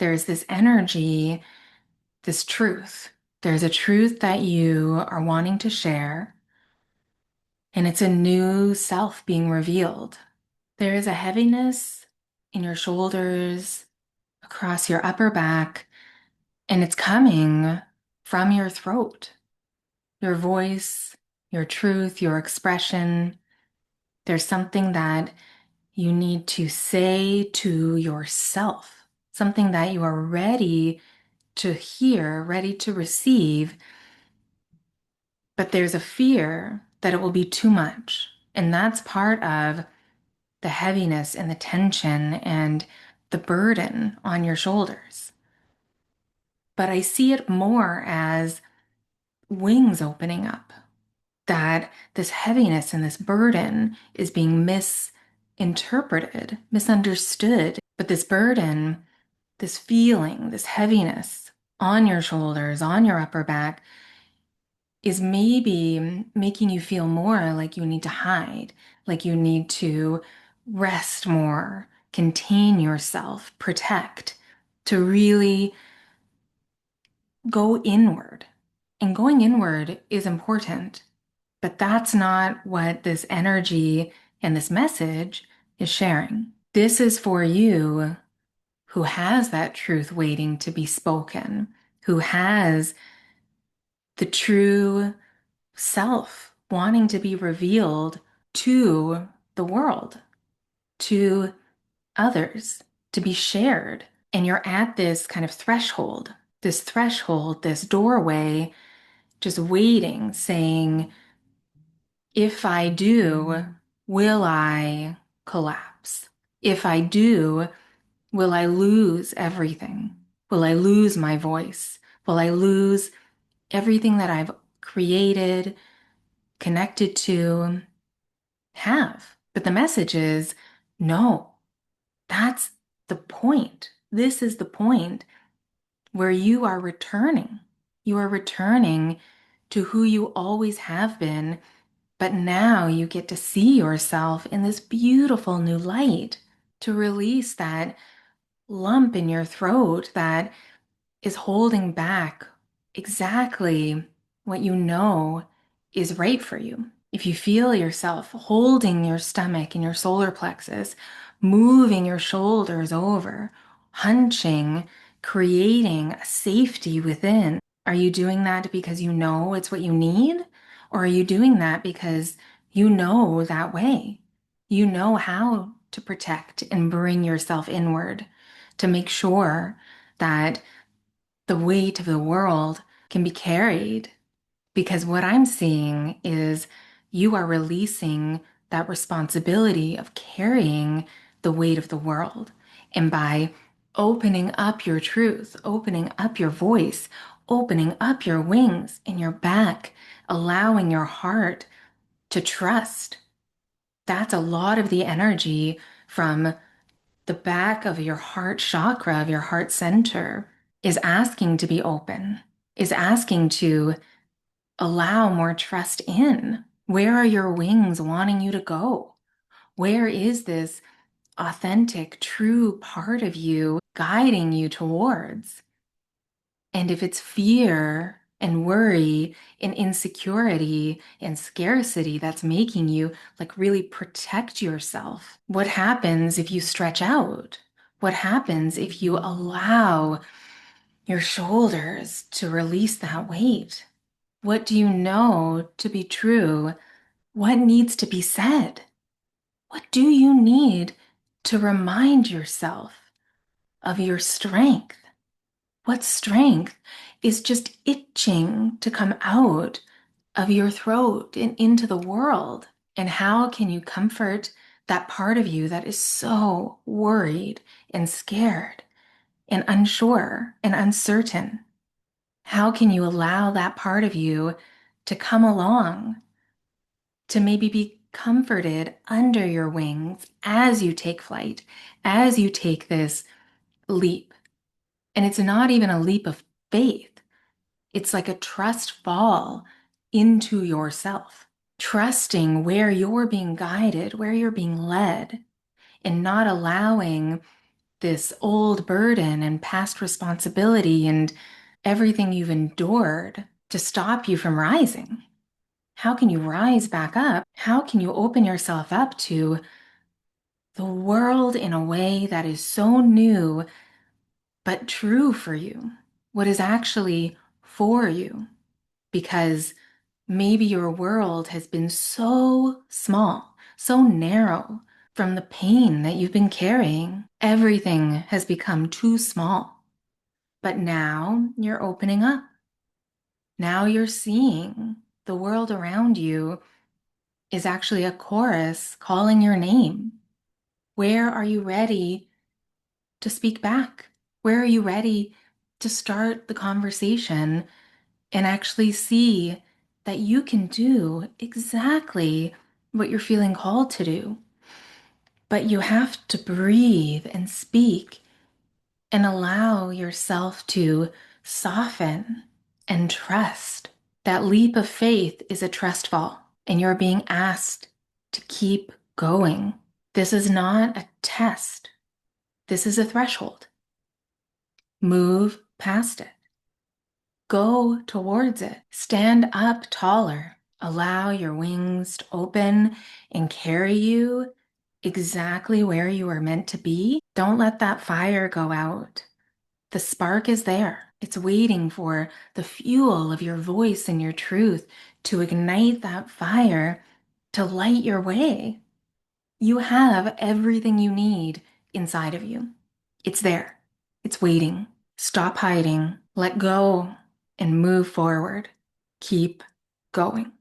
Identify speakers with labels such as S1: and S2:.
S1: there's this energy, this truth. There's a truth that you are wanting to share, and it's a new self being revealed. There is a heaviness in your shoulders, across your upper back, and it's coming from your throat, your voice, your truth, your expression. There's something that you need to say to yourself, something that you are ready to hear, ready to receive, but there's a fear that it will be too much. And that's part of the heaviness and the tension and the burden on your shoulders. But I see it more as wings opening up, that this heaviness and this burden is being misinterpreted, misunderstood. But this burden, this feeling, this heaviness on your shoulders, on your upper back, is maybe making you feel more like you need to hide, like you need to rest more, contain yourself, protect, to really go inward. And going inward is important, but that's not what this energy and this message is sharing. This is for you who has that truth waiting to be spoken, who has the true self wanting to be revealed to the world, to others, to be shared. And you're at this kind of threshold, this doorway, just waiting, saying, if I do, will I collapse? If I do, will I lose everything? Will I lose my voice? Will I lose everything that I've created, connected to, have? But the message is no, that's the point. This is the point where you are returning. You are returning to who you always have been, but now you get to see yourself in this beautiful new light, to release that lump in your throat that is holding back exactly what you know is right for you. If you feel yourself holding your stomach and your solar plexus, moving your shoulders over, hunching, creating a safety within, are you doing that because you know it's what you need? Or are you doing that because you know that way? You know how to protect and bring yourself inward to make sure that the weight of the world can be carried, because what I'm seeing is you are releasing that responsibility of carrying the weight of the world. And by opening up your truth, opening up your voice, opening up your wings and your back, allowing your heart to trust, that's a lot of the energy from the back of your heart chakra, of your heart center, is asking to be open, is asking to allow more trust in. Where are your wings wanting you to go? Where is this authentic, true part of you guiding you towards? And if it's fear and worry and insecurity and scarcity that's making you like really protect yourself, what happens if you stretch out? What happens if you allow your shoulders to release that weight? What do you know to be true? What needs to be said? What do you need to remind yourself of your strength? What strength is just itching to come out of your throat and into the world? And how can you comfort that part of you that is so worried and scared and unsure and uncertain? How can you allow that part of you to come along, to maybe be comforted under your wings as you take flight, as you take this leap? And it's not even a leap of faith. It's like a trust fall into yourself, trusting where you're being guided, where you're being led, and not allowing this old burden and past responsibility and everything you've endured to stop you from rising? How can you rise back up? How can you open yourself up to the world in a way that is so new but true for you? What is actually for you? Because maybe your world has been so small, so narrow from the pain that you've been carrying. Everything has become too small. But now you're opening up. Now you're seeing the world around you is actually a chorus calling your name. Where are you ready to speak back? Where are you ready to start the conversation and actually see that you can do exactly what you're feeling called to do? But you have to breathe and speak and allow yourself to soften and trust. That leap of faith is a trust fall, and you're being asked to keep going. This is not a test. This is a threshold. Move past it. Go towards it. Stand up taller. Allow your wings to open and carry you exactly where you are meant to be. Don't let that fire go out. The spark is there. It's waiting for the fuel of your voice and your truth to ignite that fire to light your way. You have everything you need inside of you. It's there. It's waiting. Stop hiding. Let go and move forward. Keep going.